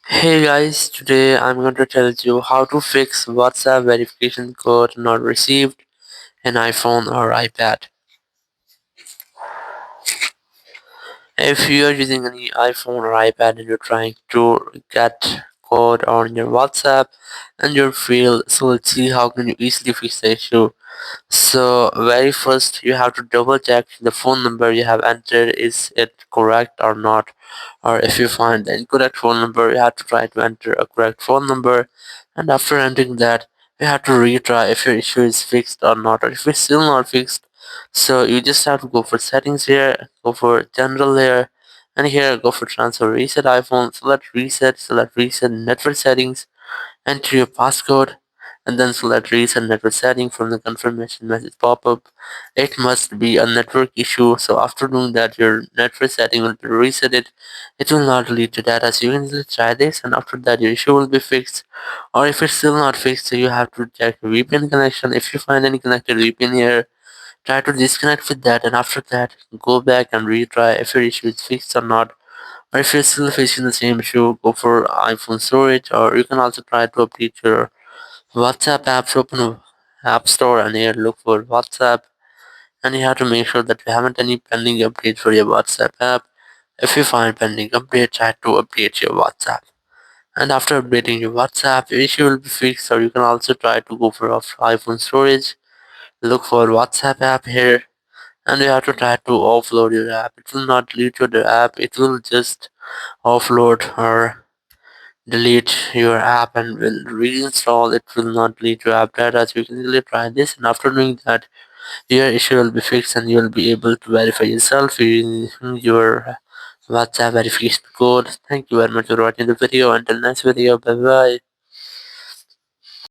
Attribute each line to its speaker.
Speaker 1: Hey guys, today I'm going to tell you how to fix WhatsApp verification code not received in iPhone or iPad. If you are using any iPhone or iPad and you're trying to get code on your WhatsApp and you feel so let's see how can you easily fix the issue. So very first you have to double check the phone number you have entered is it correct or not, or if you find the incorrect phone number you have to try to enter a correct phone number, and after entering that you have to retry if your issue is fixed or not, or if it's still not fixed. So you just have to go for settings here, go for general here, and here go for transfer reset iPhone, select reset network settings, enter your passcode, and then select reset network setting from the confirmation message pop-up. It must be a network issue, so after doing that, your network setting will be resetted. It will not delete your data, so you can easily try this, and after that, your issue will be fixed. Or if it's still not fixed, so you have to check your VPN connection. If you find any connected VPN here, try to disconnect with that, and after that, go back and retry if your issue is fixed or not. Or if you're still facing the same issue, go for iPhone storage, or you can also try to update your WhatsApp apps. Open App Store and here look for WhatsApp, and you have to make sure that you haven't any pending updates for your WhatsApp app. If you find pending updates, try to update your WhatsApp. And after updating your WhatsApp, your issue will be fixed. Or you can also try to go for iPhone storage, look for WhatsApp app here, and you have to try to offload your app. It will not delete your app, it will just offload or delete your app and will reinstall. It will not delete your app data, so you can easily try this, and after doing that your issue will be fixed and you will be able to verify yourself using your WhatsApp verification code. Thank you very much for watching the video. Until next video, bye bye.